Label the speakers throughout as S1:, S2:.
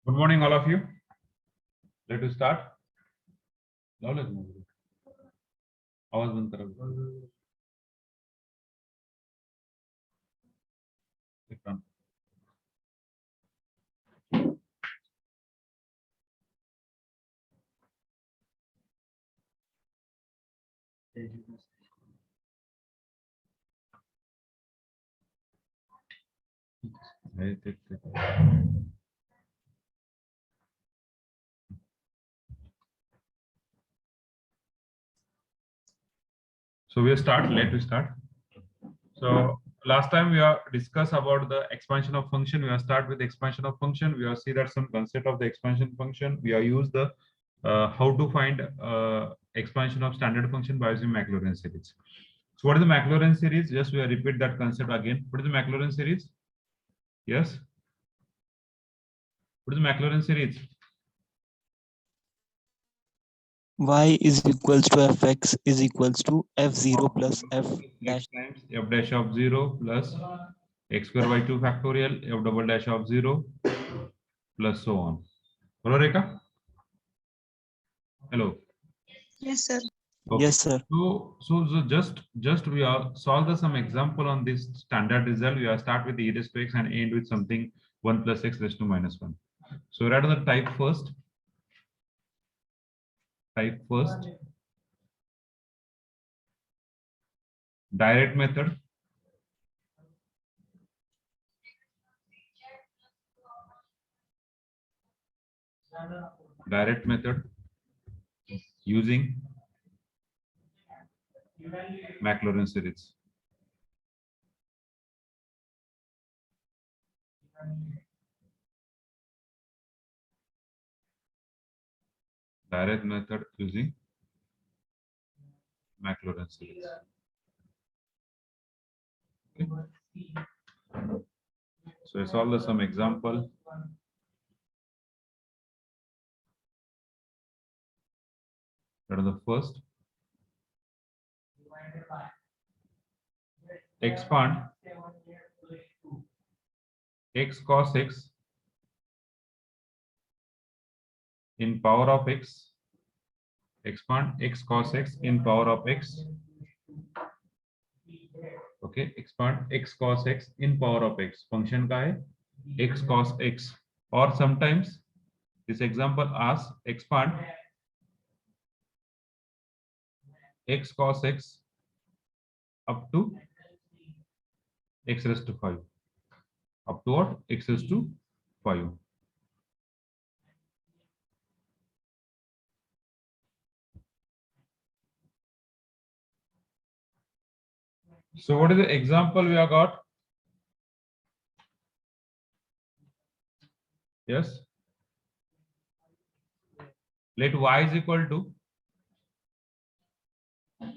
S1: Good morning, all of you. Let us start. आवाज बंद करा. So we start. Let us start. So last time we have discussed about the expansion of function. We have start with expansion of function. We have see that some concept of the expansion function. We have used the how to find expansion of standard function by using Maclaurin series. So what is the Maclaurin series? Just we will repeat that concept again. What is the Maclaurin series? Yes. What is the Maclaurin series?
S2: Y is equals to fx is equals to f0 plus f dash
S1: times f dash of 0 plus x square by 2 factorial f double dash of 0 plus so on. Hello, Rekha? Hello.
S3: Yes, sir.
S1: Okay.
S2: Yes, sir.
S1: So just we are solve some example on this standard result. We are start with the e raised to x and end with something 1 plus x raised to minus 1. So write on the type first. Type first. Direct method. Direct method using Maclaurin series. Direct method using Maclaurin series. Okay. So I solve some example. That is the first. Expand x cos x in power of x. Expand x cos x in power of x. Okay, expand x cos x in power of x. Function का है x cos x. Or sometimes this example asks expand x cos x up to x raised to 5. Up to what? X raised to 5. So what is the example we have got? Yes. Let y is equal to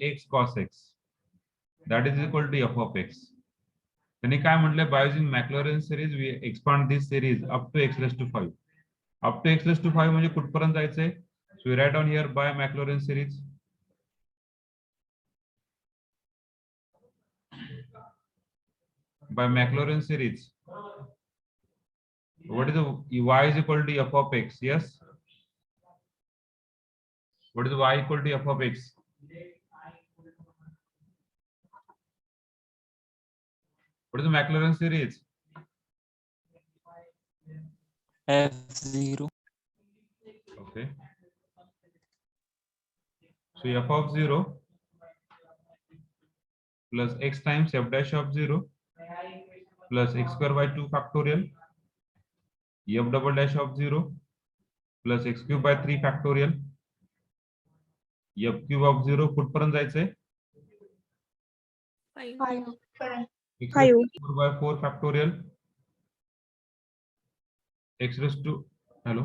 S1: x cos x. That is equal to f of x. Then काय म्हटले by using Maclaurin series we expand this series up to x raised to 5. Up to x raised to 5 म्हणजे कुठपर्यंत जायचंय? So we write down here by Maclaurin series. By Maclaurin series. What is the y is equal to f of x? Yes. What is y equal to f of x? What is the Maclaurin series?
S2: f0.
S1: Okay. So f of 0 plus x times f dash of 0 plus x square by 2 factorial f double dash of 0 plus x cube by 3 factorial f cube of 0 कुठपर्यंत जायचंय?
S3: 5.
S1: x raised to 4 by 4 factorial x raised to hello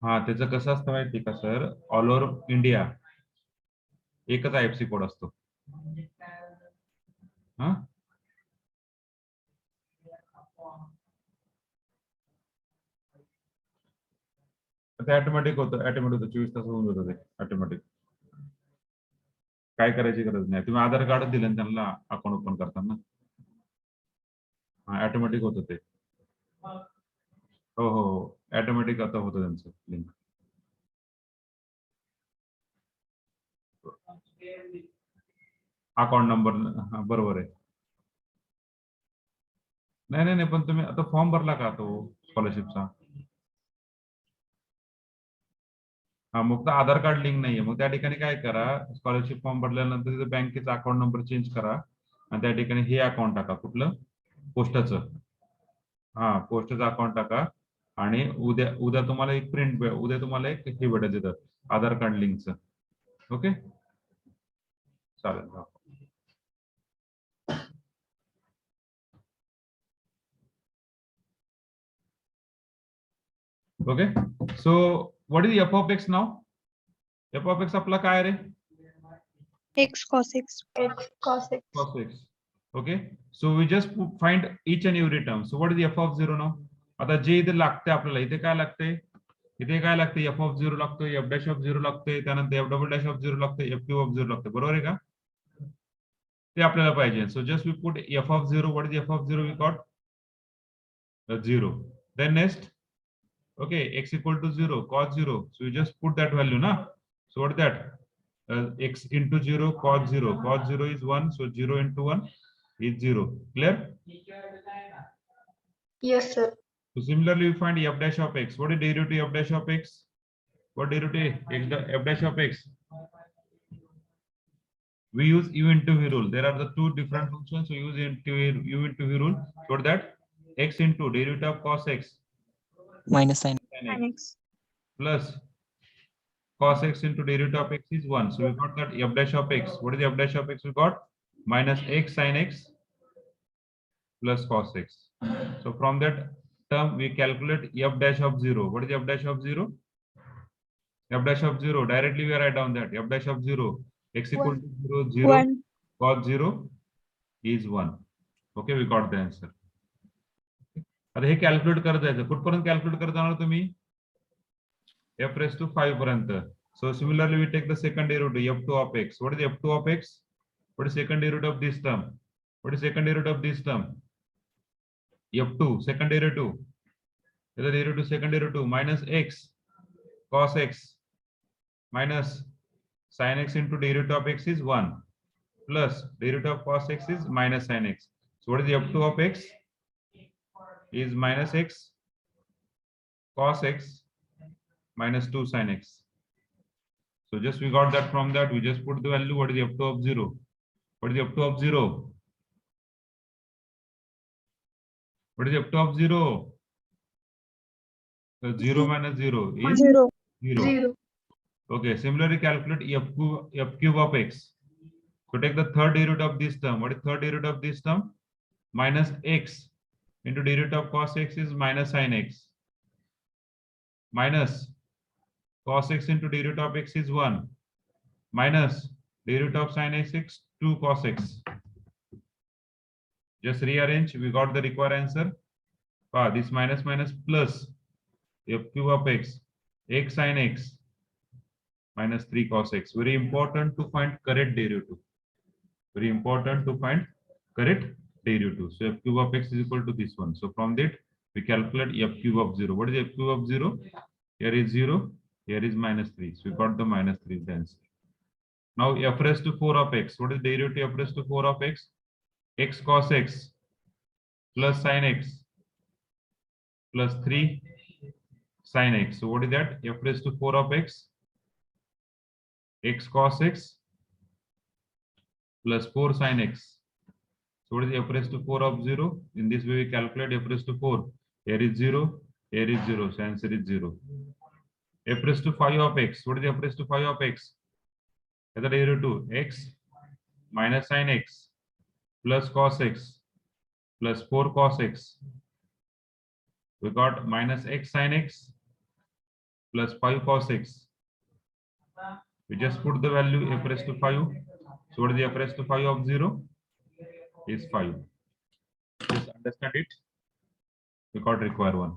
S1: हाँ त्याचं कसं असतं माहिती का sir all over India एकच IFC code असतो हा ते ऑटोमॅटिक होतं 24 तास होऊन जातं ते ऑटोमॅटिक काय करायची गरज नाही तुम्ही आधार कार्ड दिलं त्यांना अकाउंट ओपन करताना ऑटोमॅटिक होतं ते. हो हो ऑटोमॅटिक आता होतं त्यांचं लिंक. अकाउंट नंबर बरोबर आहे. नाही नाही नाही पण तुम्ही आता फॉर्म भरला का तो स्कॉलरशिपचा? हा मग तर आधार कार्ड लिंक नाहीये. मग त्या ठिकाणी काय करा, स्कॉलरशिप फॉर्म भरल्यानंतर तिथे बँकेचा अकाउंट नंबर चेंज करा आणि त्या ठिकाणी हे अकाउंट टाका. कुठलं? पोस्टाचं. हा पोस्टाचं अकाउंट टाका आणि उद्या उद्या तुम्हाला एक उद्या तुम्हाला एक हे भेटत तिथं आधार कार्ड लिंकचं. ओके चालेल. Okay so what is F of x now? F of x आपला काय रे?
S3: X cos X.
S4: X cos X.
S1: Cos x. Okay, so we just find each and every term. So what is the f of 0 now? आता जे इथे लागते आपल्याला, इथे काय लागते? इथे काय लागते? f of 0 लागतोय, f dash of 0 लागतोय, त्यानंतर f double dash of 0 लागतोय, f cube of 0 लागतोय. बरोबर आहे का? ते आपल्याला पाहिजे. So just we put f of 0. What is the f of 0 we got? 0. Then next, okay, x equal to 0, cos 0. So we just put that value, na? So what is that? X into 0, cos 0. Cos 0 is 1, so 0 into 1 is 0. Clear?
S4: Yes, sir.
S1: So similarly, we find f dash of x. What is derivative f dash of x? What derivative f dash of x? We use u into v rule. There are the two different functions. So use u into v rule. So what that? X into derivative of cos x
S2: minus sin
S1: sin
S4: Sin
S1: x
S4: X.
S1: plus cos x into derivative of x is 1. So we got that f dash of x. What is the f dash of x we got? Minus x sin x plus cos x. So from that term we calculate f dash of 0. What is f dash of 0? F dash of 0. Directly we write down that f dash of 0. X equal to 0, 0.
S4: 1.
S1: Cos 0 is 1. Okay, we got the answer. आता हे calculate करत जायचं. कुठपर्यंत calculate करत जाणार तुम्ही? f raised to 5 पर्यंत. So similarly we take the second derivative f2 of x. What is f2 of x? What is second derivative of this term? What is second derivative of this term? f2 second derivative. The derivative second derivative minus x cos x minus sin x into derivative of x is 1 plus derivative of cos x is minus sin x. So what is the f2 of x? Is minus x cos x minus 2 sin x. So just we got that from that. We just put the value. What is the f2 of 0? What is the f2 of 0? What is the f2 of 0? So 0 minus 0 is
S4: 0.
S1: 0.
S4: 0.
S1: Okay, similarly calculate f cube of x. So take the third derivative of this term. What is third derivative of this term? Minus x into derivative of cos x is minus sin x. Minus cos x into derivative of x is 1. Minus derivative of sin x is 2 cos x. Just rearrange. We got the required answer. This minus minus plus f cube of x sin x minus 3 cos x. Very important to find correct derivative. Very important to find correct derivative. So f cube of x is equal to this one. So from that we calculate f cube of 0. What is f cube of 0? Here is 0. Here is minus 3. So we got the minus 3 the answer. Now f raised to 4 of x. What is derivative f raised to 4 of x? X cos x plus sin x plus 3 sin x. So what is that? F raised to 4 of x. X cos x plus 4 sin x. So what is f raised to 4 of 0? In this way we calculate f raised to 4. Here is 0. Here is 0. So answer is 0. F raised to 5 of x. What is f raised to 5 of x? As a derivative x minus sin x plus cos x plus 4 cos x. We got minus x sin x plus 5 cos x. We just put the value f raised to 5. So what is the f raised to 5 of 0? Is 5. Just understand it. We got require one.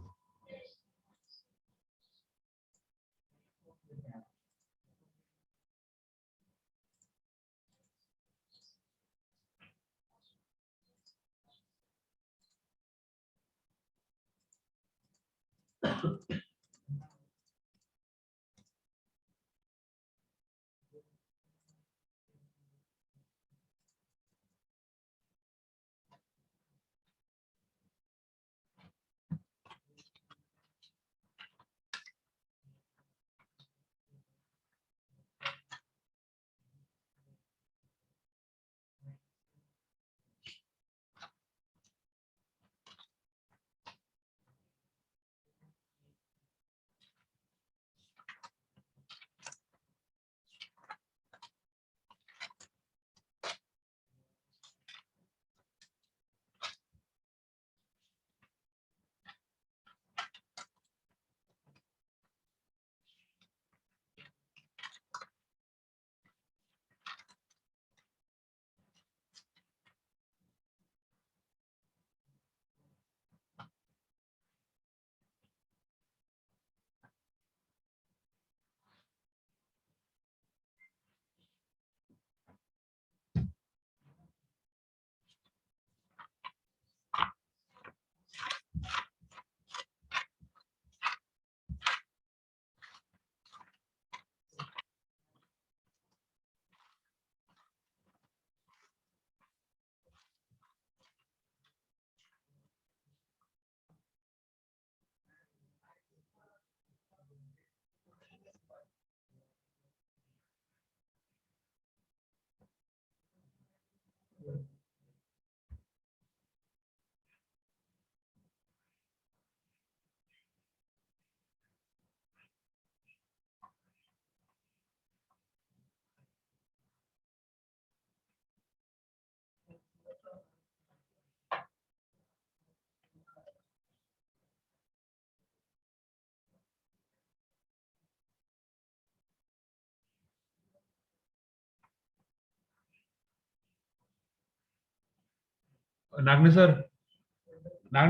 S1: Nagane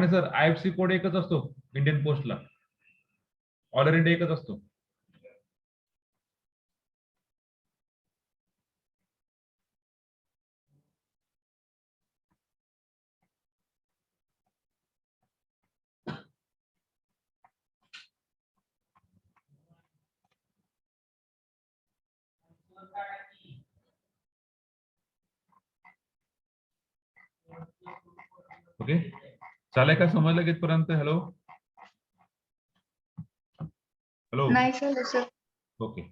S1: sir IFSC code एकच असतो Indian पोस्टला, all India एकच असतो. Okay, चालेल का? समजलं कितपर्यंत? Hello hello.
S3: नाही sir sir.
S1: Okay.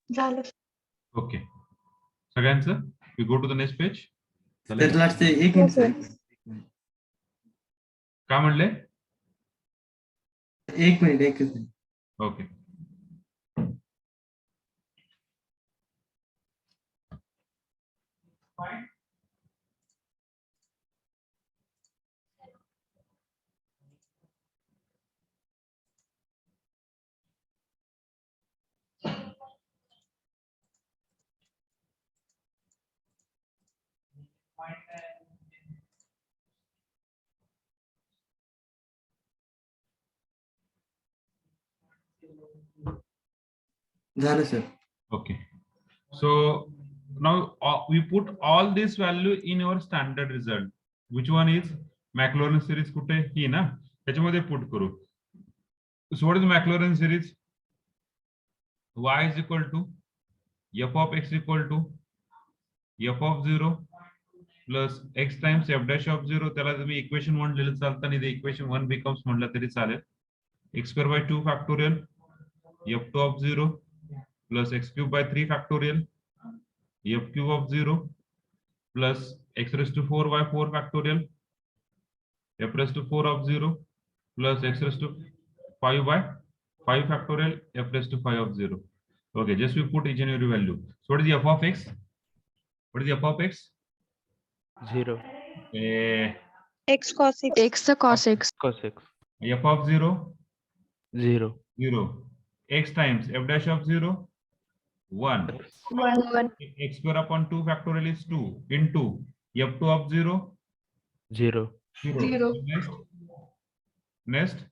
S3: झालं.
S1: ओके, सगळ्यांचं we go to the next page.
S4: तर लास्ट एक
S3: हो,
S4: मिनिट
S3: सर.
S4: सर.
S1: काय म्हणले?
S4: एक मिनिट एकच मिनिट.
S1: ओके.
S4: झालं sir.
S1: Okay, so now we put all this value in your standard result. Which one is Maclaurin series? कुठे ही ना, त्याच्यामध्ये पुट करू. So what is Maclaurin series? Y is equal to f of x equal to f of 0 plus x times f dash of 0. त्याला तुम्ही equation 1 लिहिलं चालतं आणि ते इक्वेशन 1 becomes म्हटलं तरी चालेल. x square by 2 factorial f2 of 0 plus x cube by 3 factorial f cube of 0 plus x raised to 4 by 4 factorial f raised to 4 of 0 plus x raised to 5 by 5 factorial f raised to 5 of 0. Okay, just we put each and every value. So what is the f of x? What is the f of x?
S5: 0.
S3: X cos X.
S6: X the cos X.
S5: Cos X.
S1: F of 0,
S5: 0.
S1: 0. X times f dash of 0, 1.
S3: 1.
S1: X square upon 2 factorial is 2 into f2 of 0,
S5: 0.
S1: 0.
S3: Zero.
S1: Next.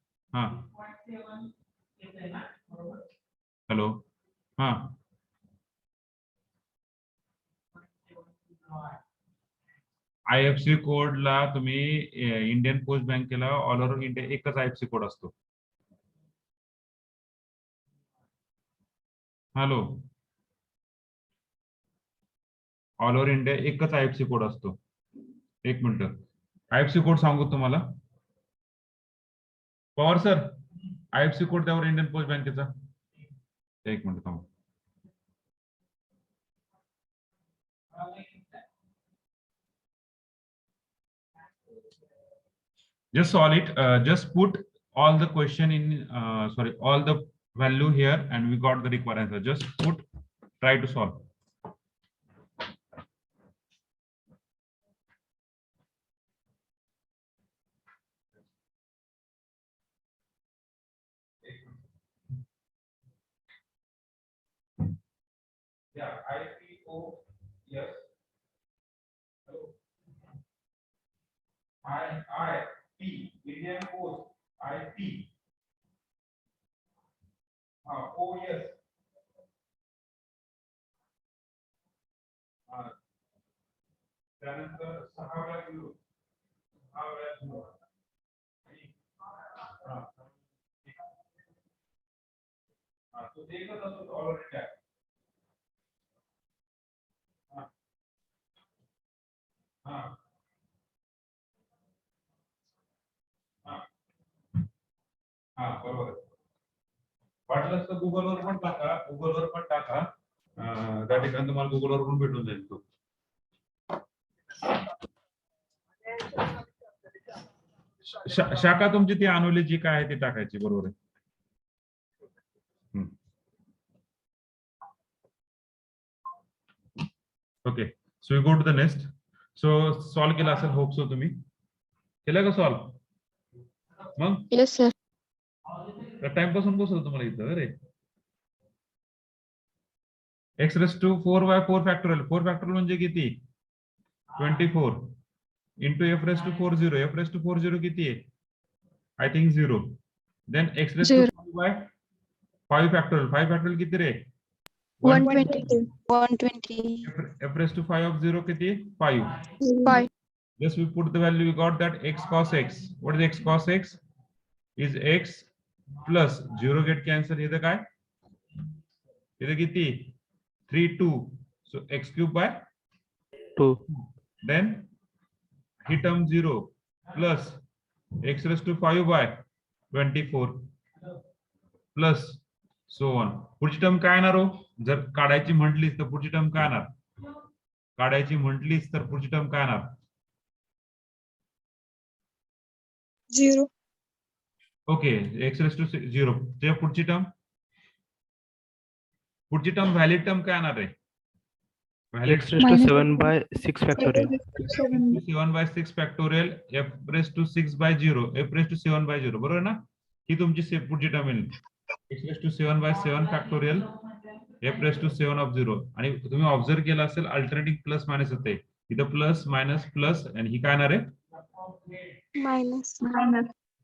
S1: Hello. IFSC code ला तुम्ही Indian post बँकेला all over India एकच IFSC code असतो. Hello, all over India एकच IFSC code असतो. एक minute, IFSC code सांगू तुम्हाला. पवार सर, IFSC कोड त्यावर इंडियन पोस्ट बँकेचा. एक मिनिट थांबा. Just solve it. Just put all the question in. All the value here, and we got the required answer. Just put. Try to solve. Yeah, IPO. Yes. Hello. IP Indian Post IP. Oh yes. त्यानंतर 6 वेळा 0. 6 वेळा 0. तो एकच असतो already tag. बरोबर. वाटलंच तर गुगलवर पण टाका, त्या ठिकाणी तुम्हाला गुगलवर पण भेटून जाईल तो. शाखा तुमची ती अनोली जी काय आहे ती टाकायची. बरोबर आहे. Okay, so we go to the next. So solve केला असेल, होप सो. तुम्ही केलं का सॉल्व? मग
S6: Yes, sir.
S1: टाइम पासून बसवलं तुम्हाला इथं. अरे, x raised to 4 by 4 factorial. 4 factorial म्हणजे किती? 24 into f raised to 4 0. f raised to 4 0 किती आहे? I think 0. Then x raised to 5 by 5 factorial. 5 factorial किती रे?
S6: 120.
S3: 120.
S1: f raised to 5 of 0 किती? 5.
S6: 5.
S1: Just we put the value. We got that x cos x. What is x cos x? Is x plus 0 get cancel. इथं काय? इथं किती? 3 2. So x cube by
S5: 2.
S1: Then he term 0 plus x raised to 5 by 24 plus so on. पुढची term काय येणार हो? जर काढायची म्हटलीस तर पुढची टर्म काय येणार? काढायची म्हटलीस तर पुढची टर्म काय येणार?
S3: 0.
S1: Okay, x raised to 0. ते पुढची टर्म व्हॅलिड टर्म काय येणार आहे? Valid
S5: X raised to 7 by 6 factorial.
S1: 7 by 6 factorial f raised to 6 by 0. f raised to 7 by 0. बरोबर ना? ही तुमची पुढची टर्म येईल. x raised to 7 by 7 factorial f raised to 7 of 0. आणि तुम्ही ऑब्झर्व केला असेल अल्टरनेटिंग प्लस मायनस येते. इथं प्लस मायनस प्लस, आणि ही काय येणार आहे?
S3: मायनस.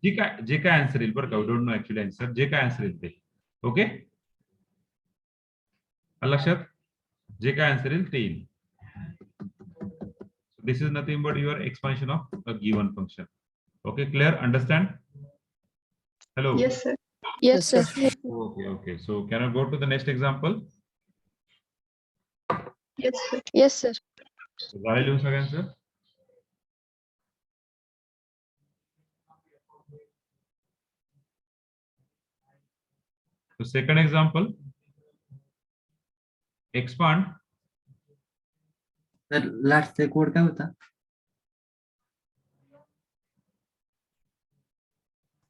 S1: जे काय आन्सर येईल बरं का. We don't know actually answer. जे काय आन्सर येईल ते. ओके, लक्षात? जे काय आन्सर येईल ते येईल. This is nothing but your expansion of a given function. Okay, clear? Understand? Hello.
S6: Yes, sir. Yes, sir.
S1: Okay. So can I go to the next example?
S6: Yes, sir. Yes, sir.
S1: झाले लिहून सगळ्यांचं? So second example, expand
S4: sir लास्टचा code काय होता?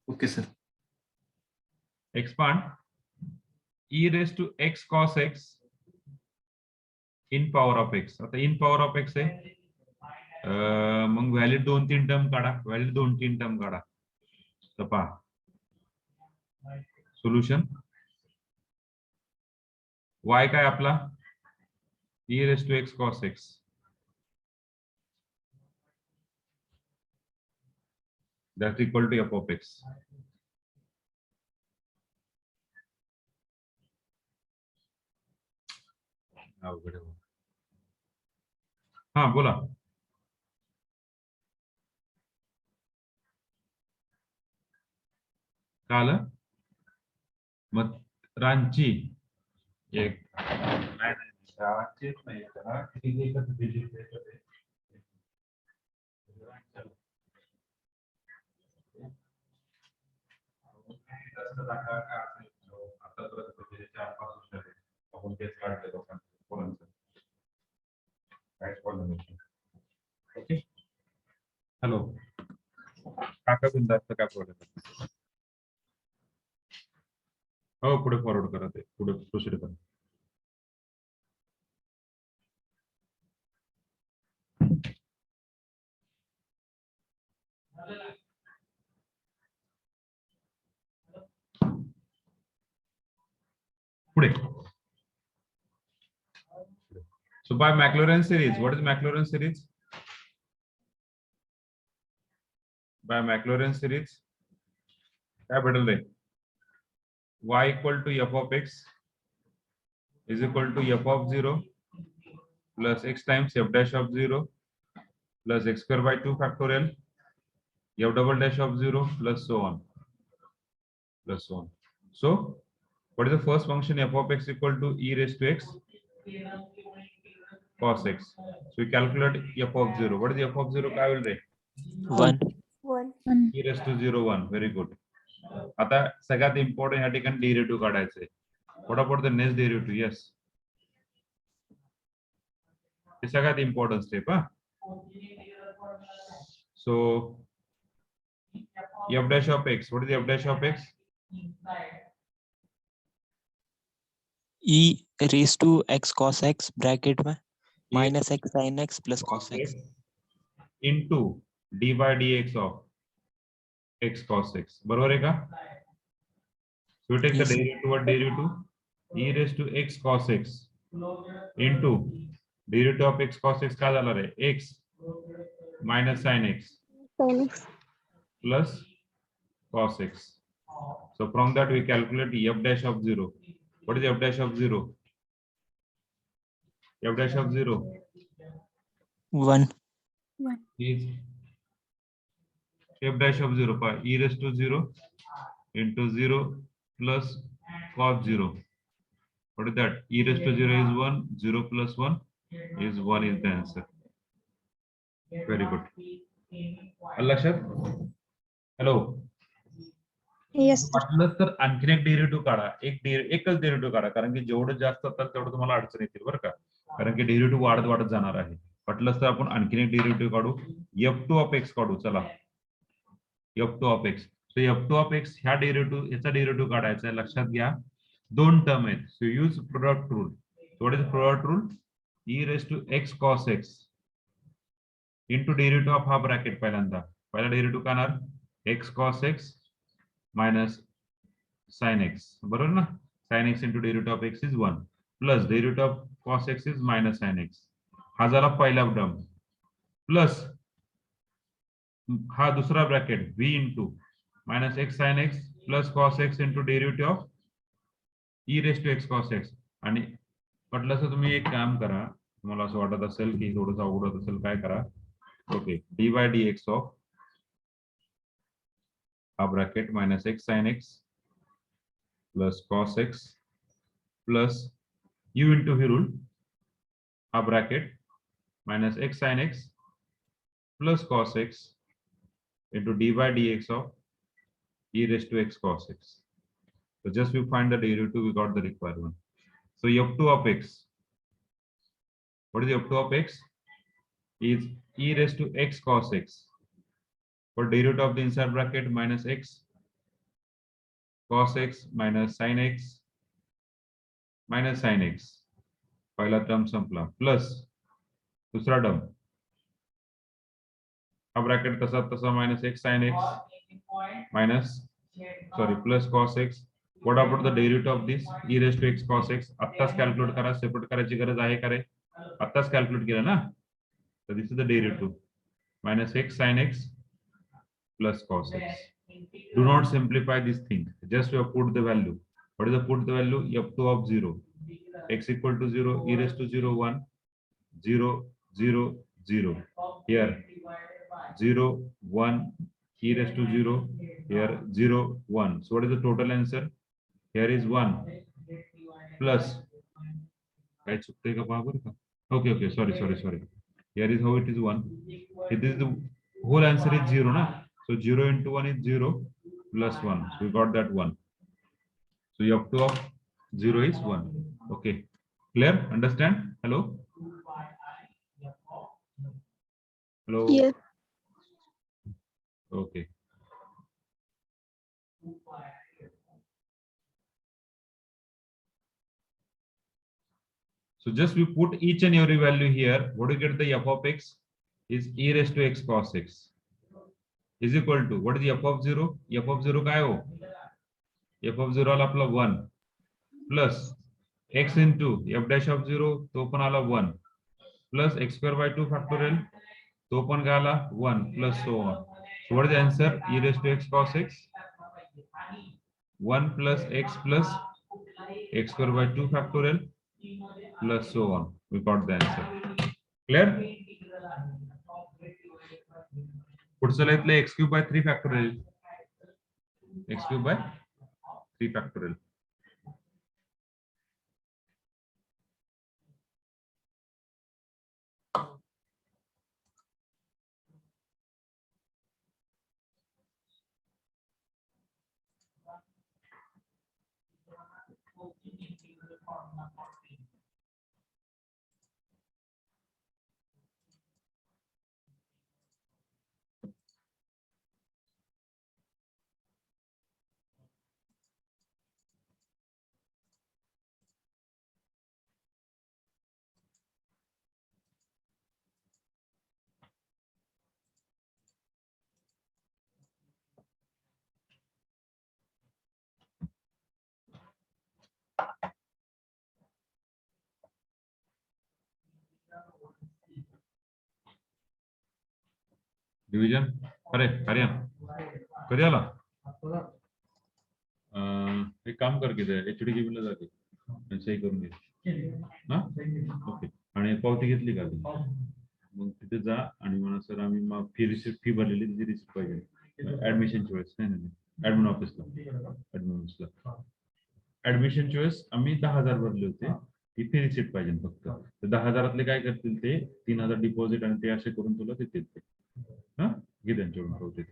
S4: Okay sir.
S1: e raised to x cos x in power of x. आता in power of x आहे. मग valid 2-3 term काढा. Valid 2-3 term काढा. तर पहा सोल्युशन. y काय आपला e raised to x cos x. That's equal to f of x. हा बोला. काल मग रांची एक रांचीच नाही त्याला किती एकच digit द्यायचं. ओके. हॅलो काका बिंदास्त काय प्रॉब्लेम? हो पुढे फॉरवर्ड करा ते पुढे प्रोसीड करा. पुढे. So by Maclaurin series, what is Maclaurin series? By Maclaurin series, क्या बदल रहे? Y equal to f of x is equal to f of 0 plus x times f dash of 0 plus x square by 2 factorial f double dash of 0 plus so on. So what is the first function? F of x equal to e raised to x cos x. So we calculate f of 0. What is the f of 0? काय बोल रहे?
S3: 1.
S1: e raised to 0 1. Very good. आता सगळ्यात important या ठिकाणी derivative काढायचे. What about the next derivative? Yes. हे सगळ्यात important step हा. So f dash of x. What is the f dash of x?
S2: e raised to x cos x bracket में minus x sin x plus cos x
S1: into d by dx of x cos x. बरोबर आहे का? So we take the
S2: Yes.
S1: derivative e raised to x cos x into derivative of x cos x काय झालं रे? x minus sin x
S3: Sin x.
S1: plus cos x. So from that we calculate f dash of 0. What is f dash of 0? F dash of 0
S2: 1
S1: is f dash of 0 by e raised to 0 into 0 plus cos 0. What is that? E raised to 0 is 1, 0 plus 1 is 1 is the answer. Very good. लक्षात? Hello.
S3: Yes, sir.
S1: वाटलं तर आणखीन एक derivative काढा. एकच derivative काढा कारण की जेवढं जास्त असेल तेवढं तुम्हाला अडचण येतील बरं का. कारण की डेरिव्हेटिव्ह वाढत जाणार आहे. वाटलंच तर आपण आणखीन एक डेरिव्हेटिव्ह काढू. f2 of x काढू. चला f2 of x. So f2 of x ह्या डेरिव्हेटिव्ह याचा डेरिव्हेटिव्ह काढायचा आहे. लक्षात घ्या दोन टर्म आहेत. So use product rule. What is product rule? e raised to x cos x into derivative of हा ब्रॅकेट पहिला डेरिव्हेटिव्ह काढणार x cos x minus sin x. बरोबर ना? sin x into derivative of x is 1 plus derivative of cos x is minus sin x. हा झाला पहिला term plus हा दुसरा bracket v into minus x sin x plus cos x into derivative of e raised to x cos x. आणि म्हटलं असं तुम्ही एक काम करा. तुम्हाला असं वाटत असेल की थोडंसं अवघड असेल काय करा. Okay dy dx of a bracket minus x sin x plus cos x plus u into v rule, a bracket minus x sin x plus cos x into d by dx of e raised to x cos x. So just we find the derivative, we got the required one. So f2 of x, what is the f2 of x? Is e raised to x cos x. For derivative of the inside bracket minus x cos x minus sin x minus sin x. पहिला term संपला plus दूसरा term हा bracket तसा तसा minus x sine x minus sorry plus cos x. What about the derivative of this e raise to x cos x? आत्ताच calculate करा, separate करायची गरज आहे का रे? आत्ताच कॅल्क्युलेट केलं ना, तर this is the derivative minus x sine x plus cos x. Do not simplify this thing, just you have put the value. What is the put the value? f2 of 0, x equal to 0, e raised to 0 1 0 0 0, here 0 1 e raised to 0, here 0 1. So what is the total answer? Here is 1 plus काय चुकतंय का पहा बरं का. Okay, sorry, here is how it is 1, it is the whole answer is 0 na. So 0 into 1 is 0 plus 1. So we got that 1. So f2 of 0 is 1. Okay. Clear? Understand? Hello? Hello?
S3: Yes.
S1: Okay. So just we put each and every value here. What do you get? The f of x is e raised to x cos x is equal to, what is the f of 0? f of 0 काय हो? f of 0 आला आपला 1 plus x into f dash of 0 तो पण आला 1 plus x square by 2 factorial तो पण काय आला 1 plus so on. So what is the answer? e raised to x cos x 1 plus x square by 2 factorial plus so on. We got the answer. Clear? पुढचं लिहितलं x cube by 3 factorial, x cube by 3 factorial. Division अरे कार्या कधी आला? एक काम कर की HD केबीला जाते सही करून घे ना. ओके. आणि पावती घेतली का? मग तिथे जा आणि म्हणा सर आम्ही मग फी भरलेली तिची रिसिप्ट पाहिजे ऍडमिशनच्या वेळेस. नाही ऍडमिन ऑफिसला ऍडमिशनच्या वेळेस आम्ही 10,000 भरले होते, ती फी रिसिप्ट पाहिजे फक्त. तर 10,000 काय करतील ते 3,000 डिपॉझिट आणि ते असे करून तुला देतील ते. हा घे त्यांच्याकडून पावती.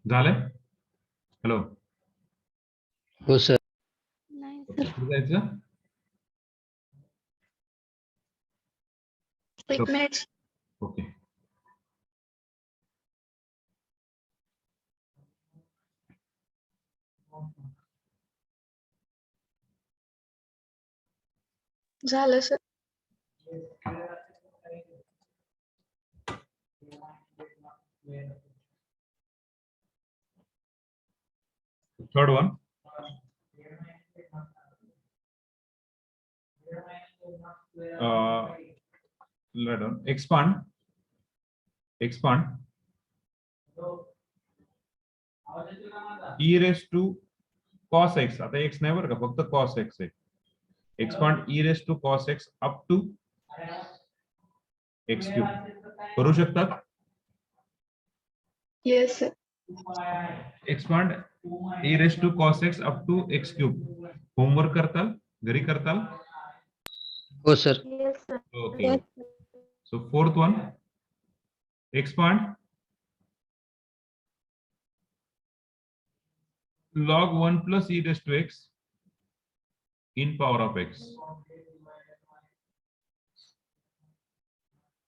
S1: झालंय? हॅलो,
S7: हो सर.
S3: नाही
S1: ओके,
S3: सर.
S1: पुढे जायचं.
S6: एक मिनिट.
S1: ओके,
S6: झालं sir.
S1: third one. Let on expand e raised to cos x. आता x नाही बरं का, फक्त cos x आहे. expand e raised to cos x up to x cube. करू शकतात?
S6: Yes sir.
S1: expand e raised to cos x up to x cube. Homework करताल, घरी करताल?
S7: हो sir.
S3: Yes, sir.
S1: Okay.
S3: Yes,
S1: So fourth one, expand log 1 plus e raised to x in power of x.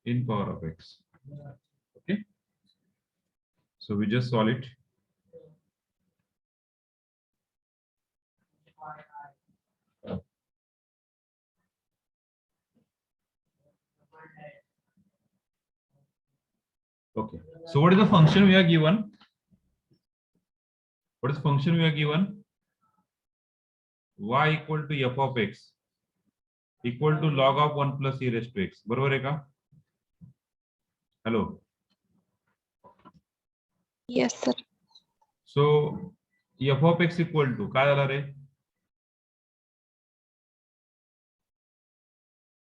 S1: In power of x. Okay. So we just solve it. Okay. So what is the function we are given? What is the function we are given? Y equal to f of x equal to log of 1 plus e raised to x. बरोबर आहे का? Hello.
S3: yes, sir.
S1: So f of x equal to काय झाला रे?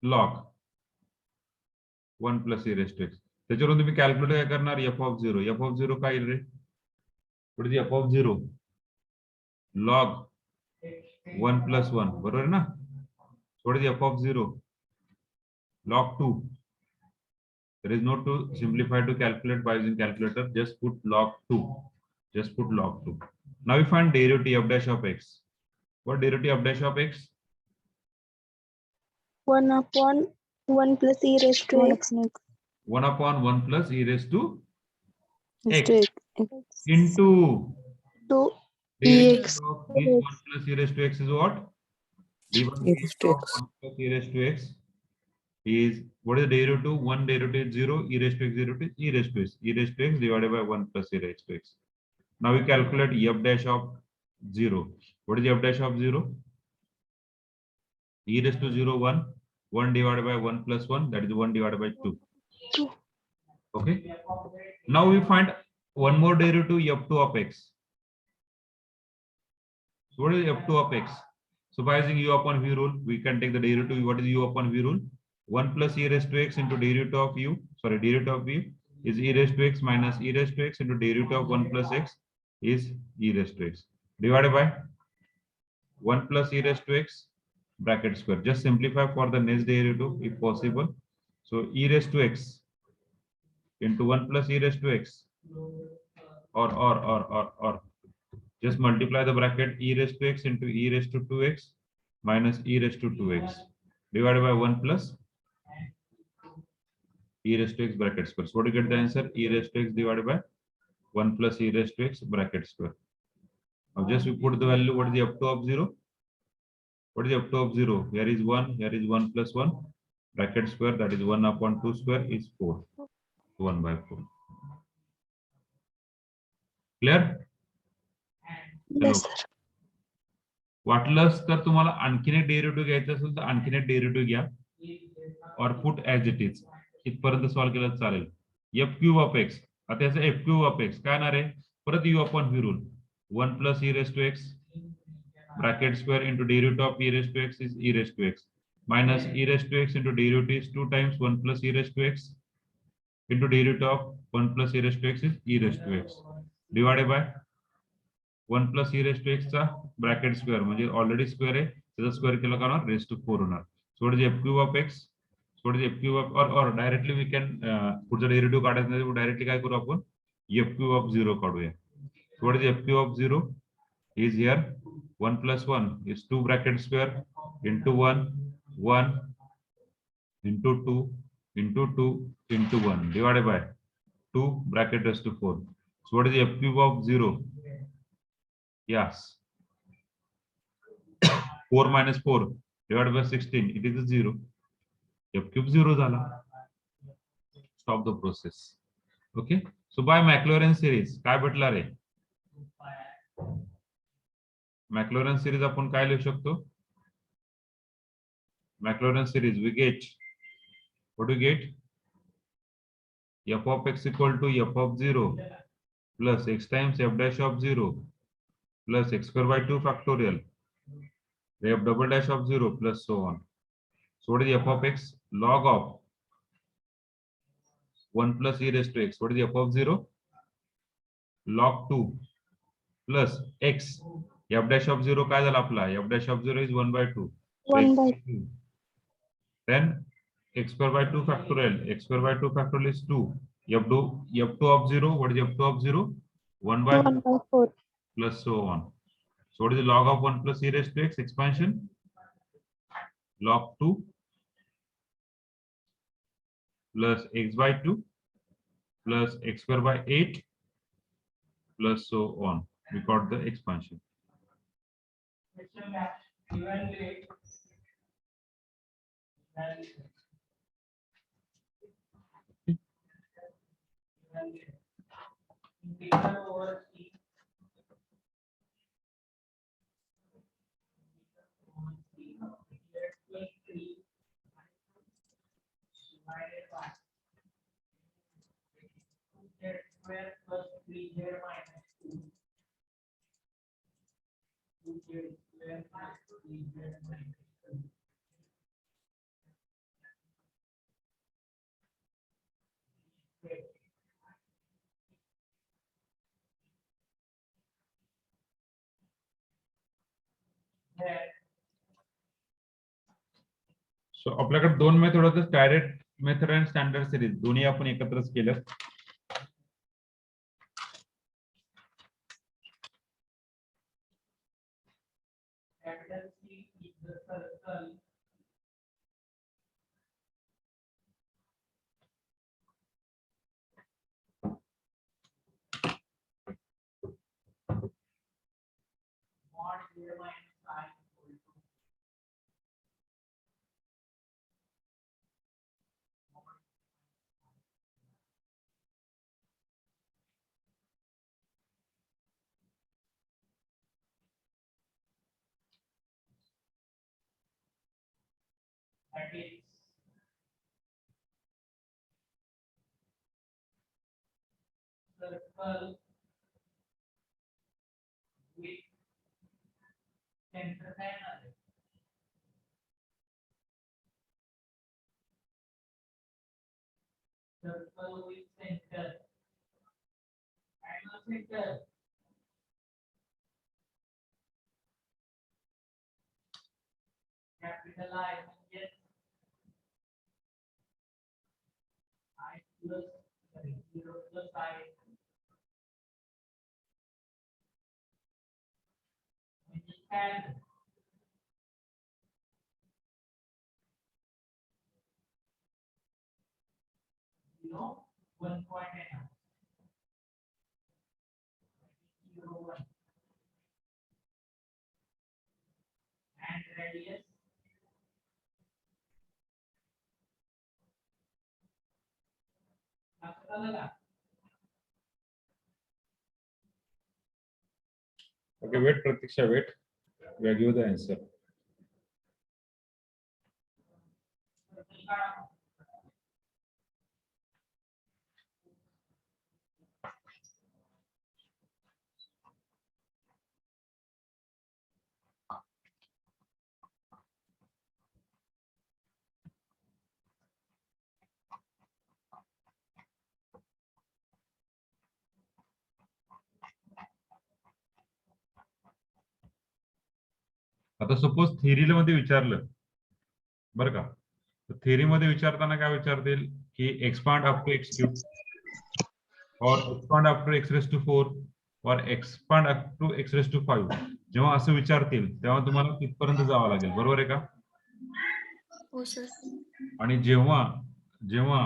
S1: log 1 plus e raised to x. त्याच्यावरून तुम्ही calculate काय करणार? f of 0. f of 0 काय रे? What is f of 0? log 1 plus 1. बरोबर आहे ना? What is f of 0? log 2. There is no to simplify to calculate by using calculator. Just put log 2. Just put log 2. Now we find derivative f dash of x. What derivative f dash of x?
S3: 1 upon 1 plus e raised to x
S1: 1 upon 1 plus e raised to x
S3: x
S1: into
S3: to
S1: derivative
S6: Ex.
S1: of this 1 plus e raised to x is what?
S7: E raised to x.
S1: 1 plus e raised to x is, what is the derivative? 1 derivative is 0, e raised to x derivative is e raised to x. E raised to x divided by 1 plus e raised to x. Now we calculate f dash of 0. What is f dash of 0? E raised to 0, 1. 1 divided by 1 plus 1, that is 1 divided by 2. Okay. Now we find one more derivative f2 of x. So what is f2 of x? So by using u upon v rule, we can take the derivative. What is u upon v rule? 1 plus e raised to x into derivative of u. Sorry, derivative of v is e raised to x minus e raised to x into derivative of 1 plus x is e raised to x divided by 1 plus e raised to x bracket square. Just simplify for the next derivative if possible. So e raised to x into 1 plus e raised to x or just multiply the bracket e raised to x into e raised to 2x minus e raised to 2x divided by 1 plus e raised to x bracket square. So what do you get the answer? E raised to x divided by 1 plus e raised to x bracket square. Now just we put the value. What is the f2 of 0? What is the f2 of 0? Here is 1, here is 1 plus 1 bracket square, that is 1 upon 2 square is 4. 1 by 4. Clear?
S3: yes, sir.
S1: वाटलंच तर तुम्हाला आणखीन एक derivative घ्यायचं असेल तर आणखीन एक डेरिव्हेटिव्ह घ्या और पुट ऍज इट इज. इथपर्यंत सॉल्व्ह केलं चालेल. एफ क्यूब ऑफ एक्स, आता याचं एफ क्यूब ऑफ एक्स काय येणार आहे? परत u upon v rule. 1 plus e raise to x bracket square into derivative of e raise to x is e raise to x minus e raised to x into derivative is 2 times 1 plus e raised to x into derivative of 1 plus e raised to x is e raised to x divided by 1 plus e raised to x चा bracket square म्हणजे already square आहे त्याचा square केला का होणार race to 4 होणार. So what is f cube of x? So what is f cube of or directly we can पुढचा derivative काढायचा नाही डायरेक्टली काय करू आपण f cube of 0 काढूया. So what is the f cube of 0? Is here 1 plus 1 is 2 bracket square into 1, 1 into 2 into 2 into 1 divided by 2 bracket raised to 4. So what is the f cube of 0? Yes. 4 minus 4 divided by 16, it is a 0. F cube 0 झाला. Stop the process. Okay. So by Maclaurin series काय भेटला रे? Maclaurin series आपण काय लिहू शकतो? Maclaurin series we get, what do we get? F of x equal to f of 0 plus x times f dash of 0 plus x square by 2 factorial f double dash of 0 plus so on. So what is the f of x? Log of 1 plus e raised to x. What is the f of 0? Log 2 plus x. F dash of 0 काय झाला आपला? F dash of 0 is 1 by 2.
S3: 1 by
S1: 2. Then x square by 2 factorial. X square by 2 factorial is 2. F2 of 0. What is F2 of 0? 1 by
S3: 1 by 4.
S1: plus so on. So what is the log of 1 plus e raised to x expansion? Log 2 plus x by 2 plus x square by 8 plus so on. We got the expansion. So आपल्याकडे दोन method होते, direct method आणि standard series, दोन्ही आपण एकत्रच केलं.
S8: Circle with center panel. Circle with center. Angle center. Capital I yes. I plus 0 plus I. And below 1 point and 0 1 and radius
S1: Okay, wait, Pratiksha, wait. We will give the answer. आता suppose theory मध्ये विचारलं बरं का, तर theory मध्ये विचारताना काय विचारतील की expand up to x cube और expand up to x raise to 4 or expand up to x raised to 5 जेव्हा असं विचारतील तेव्हा तुम्हाला तिथपर्यंत जावं लागेल, बरोबर आहे का?
S6: हो सर.
S1: आणि जेव्हा जेव्हा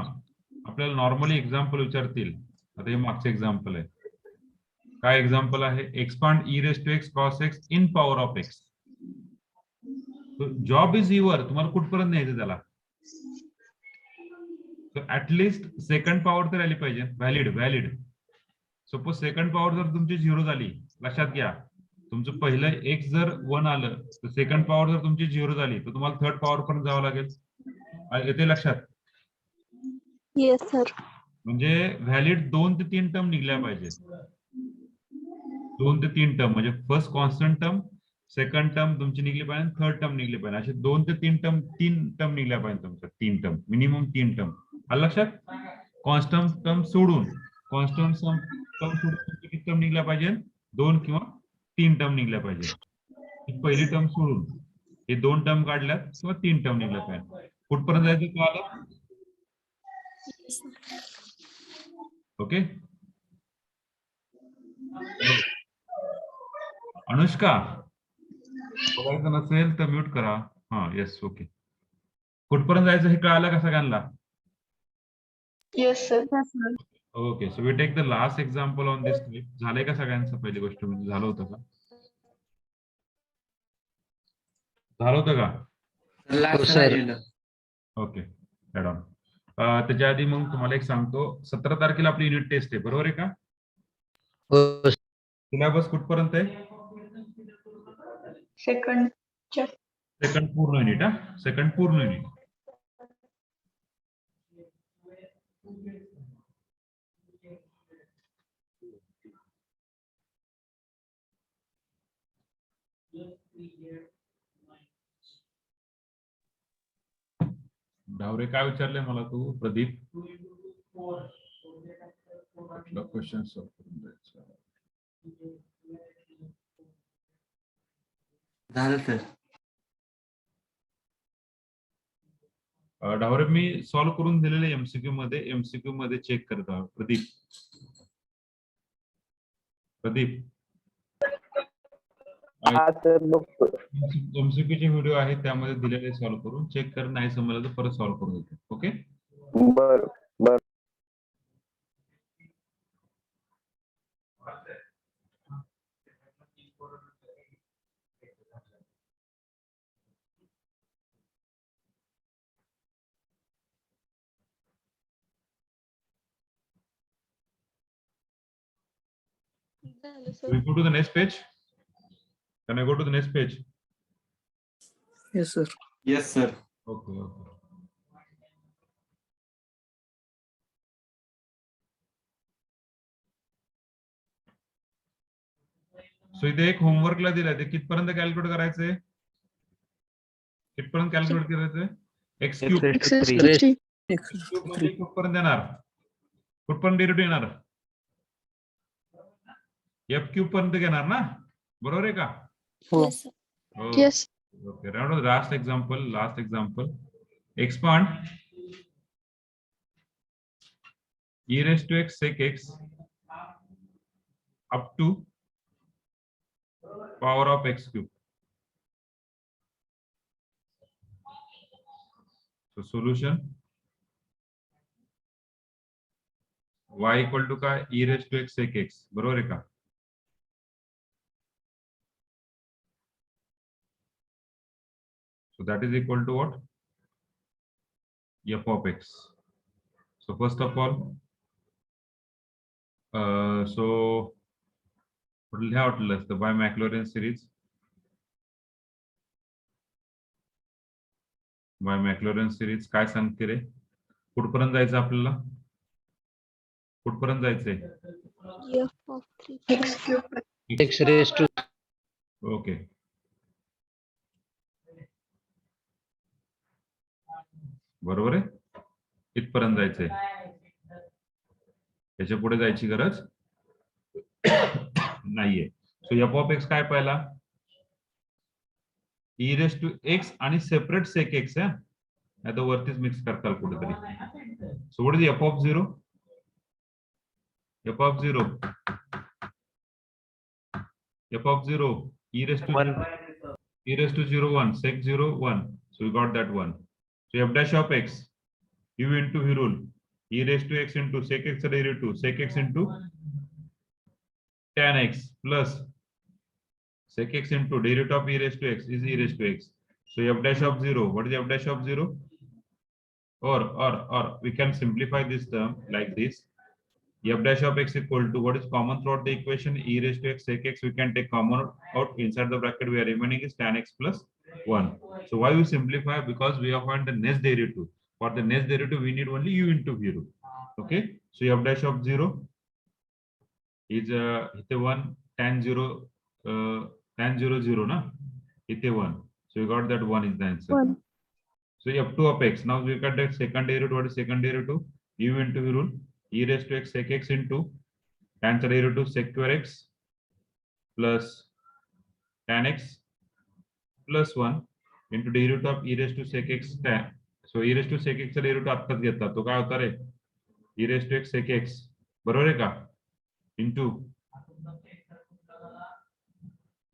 S1: आपल्याला नॉर्मली एक्झाम्पल विचारतील, आता हे मागचे एक्झाम्पल आहे, काय एक्झाम्पल आहे? Expand e raise to x cos x in power of x. Job is your, तुम्हाला कुठपर्यंत न्यायचं त्याला? ऍटलिस्ट सेकंड पॉवर तर आली पाहिजे, व्हॅलिड. सपोज सेकंड पॉवर जर तुमची 0 झाली, लक्षात घ्या तुमचं पहिलं एक्स जर 1 आलं तर सेकंड पॉवर जर तुमची 0 झाली तर तुम्हाला थर्ड पॉवर पर्यंत जावं लागेल. येते लक्षात?
S3: Yes, sir.
S1: म्हणजे व्हॅलिड 2 ते 3 टर्म निघल्या पाहिजे. 2 ते 3 टर्म म्हणजे first constant term, second term तुमची निघली पाहिजे, थर्ड टर्म निघली पाहिजे. असे 2 ते 3 टर्म निघल्या पाहिजे तुमच्या, 3 टर्म मिनिमम 3 टर्म. आलं लक्षात? कॉन्स्टंट टर्म सोडून किती टर्म निघल्या पाहिजे? 2 किंवा 3 टर्म निघल्या पाहिजे. ही पहिली टर्म सोडून हे 2 टर्म काढल्यात किंवा 3 टर्म निघल्या पाहिजे. कुठपर्यंत जायचं कळालं? ओके. अनुष्का, बोलायचं नसेल तर म्यूट करा. हा, येस, ओके. कुठपर्यंत जायचं हे कळालं का सगळ्यांना?
S6: Yes sir.
S1: Okay, so we take the last example on this clip. झालंय का सगळ्यांचं? पहिली गोष्ट म्हणजे झालं होतं का? झालं होतं का?
S7: हो सर.
S1: Okay, add on. त्याच्या आधी मग तुम्हाला एक सांगतो, 17 तारखेला आपली युनिट टेस्ट आहे, बरोबर आहे का?
S7: हो
S1: सिलेबस कुठपर्यंत आहे?
S6: सेकंड.
S1: सेकंड पूर्ण युनिट. हा, सेकंड पूर्ण युनिट. डावरे काय विचारलंय मला तू, प्रदीप? क्वेश्चन सॉल्व करून द्यायचं.
S4: झालं सर.
S1: डावरे मी सॉल्व्ह करून दिलेले एमसीक्यू मध्ये चेक करत आहोत. प्रदीप एमसीक्यू चे व्हिडिओ आहेत त्यामध्ये दिलेले सॉल्व्ह करून चेक कर, नाही समजलं तर परत सॉल्व्ह करून देतो. ओके.
S9: बरं.
S6: झालं
S1: We
S6: sir.
S1: go to the next page. Can I go to the next page?
S9: Yes, sir.
S4: Yes sir.
S1: Okay. सो इथे एक होमवर्कला दिलंय, ते कितपर्यंत कॅल्क्युलेट करायचंय? कितपर्यंत कॅल्क्युलेट करायचंय? X cube. कुठपर्यंत येणार? कुठपर्यंत डेरिव्हेटिव्ह येणार? एफ क्यूब पर्यंत घेणार ना, बरोबर आहे का?
S3: Yes, sir.
S6: Yes.
S1: Okay, last example. Expand e raised to x sec x up to power of x cube. So solution y equal to काय? e raised to x sec x, बरोबर आहे का? So that is equal to what? F of x. So first of all, so the by Maclaurin series. By Maclaurin series काय सांगते रे? कुठपर्यंत जायचं आपल्याला? कुठपर्यंत जायचंय?
S3: F of 3.
S7: x raised to
S1: okay. बरोबर आहे, इथपर्यंत जायचंय, त्याच्या पुढे जायची गरज नाहीये. सो एफ ऑफ एक्स काय पहिला? ई रेस टू एक्स आणि सेपरेट सेक एक्स आहे, आता वरतीच मिक्स करताल कुठेतरी. सो what is F of 0? F of 0 f of 0 e raised to
S5: 1.
S1: e raised to 0 1 sec 0 1, so we got that one. So f dash of x u into v rule e raised to x into sec x derivative sec x into tan x plus sec x into derivative of e raised to x is e raised to x. So f dash of 0, what is f dash of 0? Or we can simplify this term like this. F dash of x equal to what is common throughout the equation e raised to x sec x, we can take common out. Inside the bracket we are remaining is tan x plus 1. So why we simplify? Because we have found the next derivative. For the next derivative we need only u into v rule. Okay, so f dash of 0 is ite 1 tan 0 tan 0 0 na ite 1, so we got that 1 is the answer.
S3: 1.
S1: So f2 of x, now we got that second derivative. What is second derivative? U into v rule e raised to x sec x into tan derivative sec square x plus tan x plus 1 into derivative of e raised to sec x tan. So e raised to sec x derivative आत्ताच घेतला, तो काय होता रे? e raised to x sec x, बरोबर आहे का? into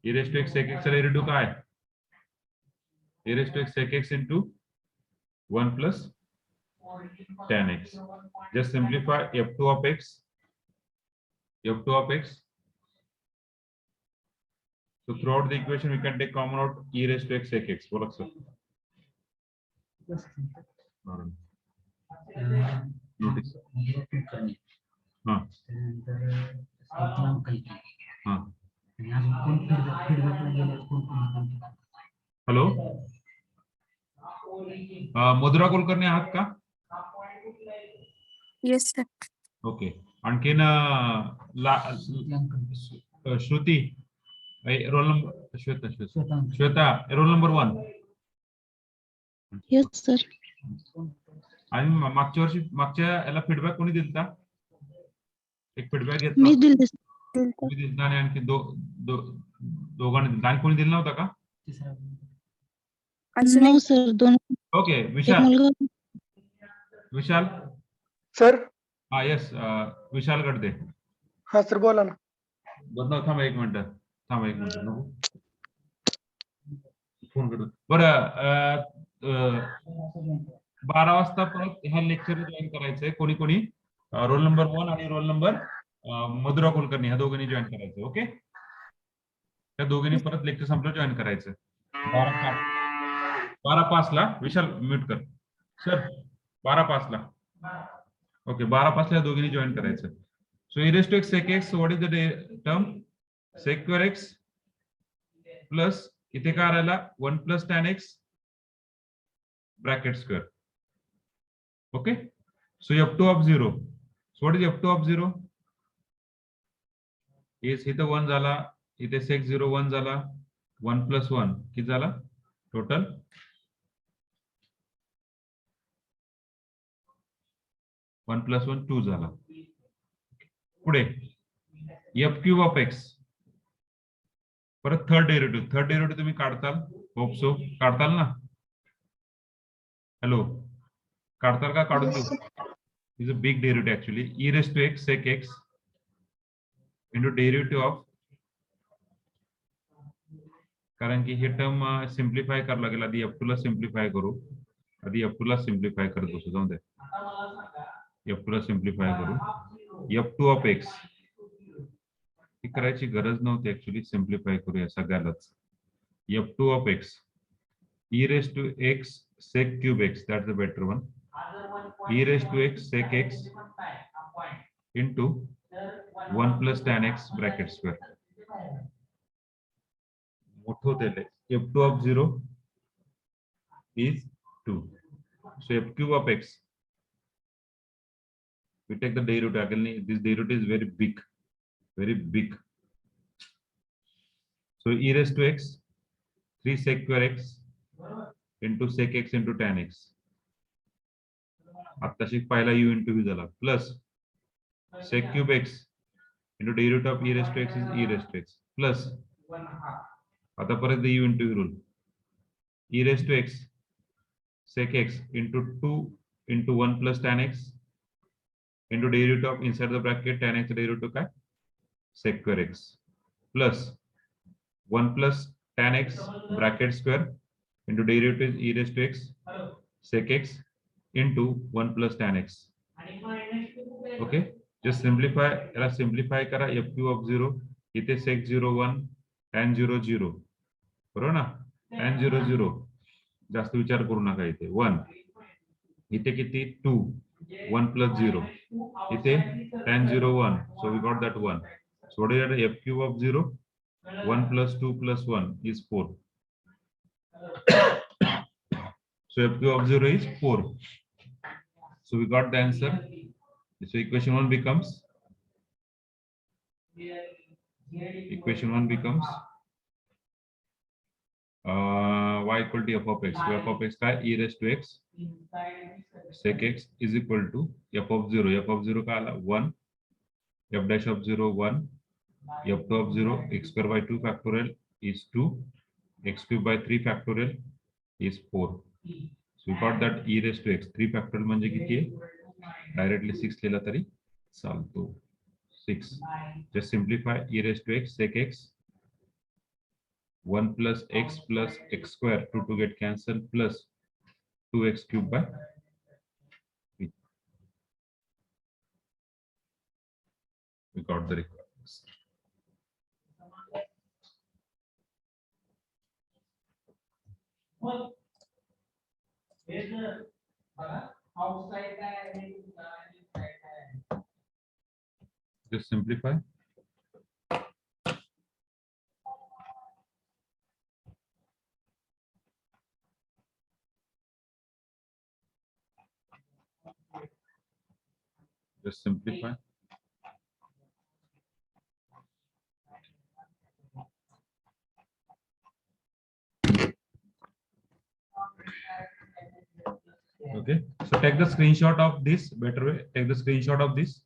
S1: e raised to x sec x derivative काय? e raised to x sec x into 1 plus tan x. Just simplify f2 of x. f2 of x. So throughout the equation, we can take common out e raised to x sec x. बोला sir. Notice. हाँ. हाँ. Hello. मधुरा कुलकर्णी आहात का?
S6: Yes, sir.
S1: Okay. आणखीन Shruti roll number Shweta roll number 1.
S3: Yes, sir.
S1: आणि मागच्या याला feedback कोणी दिलता? एक फीडबॅक घेतला
S3: मी दिल
S1: तुम्ही दिलता आणि आणखी दोघांनी दिलता आणि कोणी दिला नव्हता का?
S3: नो सर, दोन
S1: ओके.
S3: एक
S1: विशाल
S3: मुलगा.
S9: सर.
S1: हा यस विशाल गडदे.
S9: हा सर बोला ना.
S1: बदनाव थांबा एक मिनिट नको फोन करतो. बरं 12 वाजता परत ह्या लेक्चर जॉईन करायचंय. कोणी रोल नंबर 1 आणि रोल नंबर मधुरा कुलकर्णी ह्या दोघांनी जॉईन करायचं. ओके, त्या दोघांनी परत लेक्चर संपलं जॉईन करायचं. 12:05 ला. विशाल म्यूट कर सर. 12:05 ला. ओके, 12:05 ला दोघांनी जॉईन करायचं. सो e raised to x sec x, what is the term? sec square x plus इथे काय राहिला 1 plus tan x bracket square. Okay, so f2 of 0. So what is f2 of 0? is इथे 1 झाला, इथे sec 0 1 झाला, 1 plus 1 किती झाला total? One plus 1 2 झाला. पुढे f cube of x, परत थर्ड डेरिव्हेटिव्ह तुम्ही काढताल? होप सो काढताल ना? हॅलो, काढताल का? काढून देऊ? Is a big derivative actually. e raised to x sec x into derivative of, कारण की हे टर्म सिम्प्लिफाय करावं लागेल. आधी f2 ला सिम्प्लिफाय करू. आधी f2 ला सिम्प्लिफाय करत बसू. जाऊ दे, f2 ला सिम्प्लिफाय करू. f2 of x ही करायची गरज नव्हती ऍक्च्युअली. सिम्प्लिफाय करूया सगळ्यालाच. f2 of x e raised to x sec cube x, that's the better one. e raised to x sec x into 1 plus tan x bracket square. मोठं दिले. f2 of 0 is 2. So f cube of x, we take the derivative again. This derivative is very big, very big. So e raised to x 3 sec square x into sec x into tan x. आत्ताशी पहिला u into v झाला, plus sec cube x into derivative of e raised to x is e raised to x, plus आता परत u into v rule. e raised to x sec x into 2 into 1 plus tan x into derivative of inside the bracket tan x derivative काय? sec square x, plus 1 plus tan x bracket square into derivative e raised to x sec x into 1 plus tan x. Okay, just simplify. याला simplify करा. f cube of 0 इथे sec 0 1 tan 0 0 बरोबर ना. tan 0 0 जास्त विचार करू नका. इथे 1 इथे किती 2 1 plus 0 इथे tan 0 1, so we got that 1. So what is that? F cube of 0 1 plus 2 plus 1 is 4. So f cube of 0 is 4. So we got the answer. So equation 1 becomes y equal to f of x. So f of x का e raised to x sec x is equal to f of 0. f of 0 का आला 1, f dash of 0 1, f2 of 0 x square by 2 factorial is 2, x cube by 3 factorial is 4. So we got that e raised to x 3 factorial म्हणजे किती आहे? Directly 6 लिहिला तरी चालतो. 6. Just simplify e raised to x sec x 1 plus x square 2 get cancelled plus 2x cube by 3. We got the requirements.
S8: Well, here's the outside and inside.
S1: Just simplify. Just simplify. Okay, so take the screenshot of this. Better way, take the screenshot of this.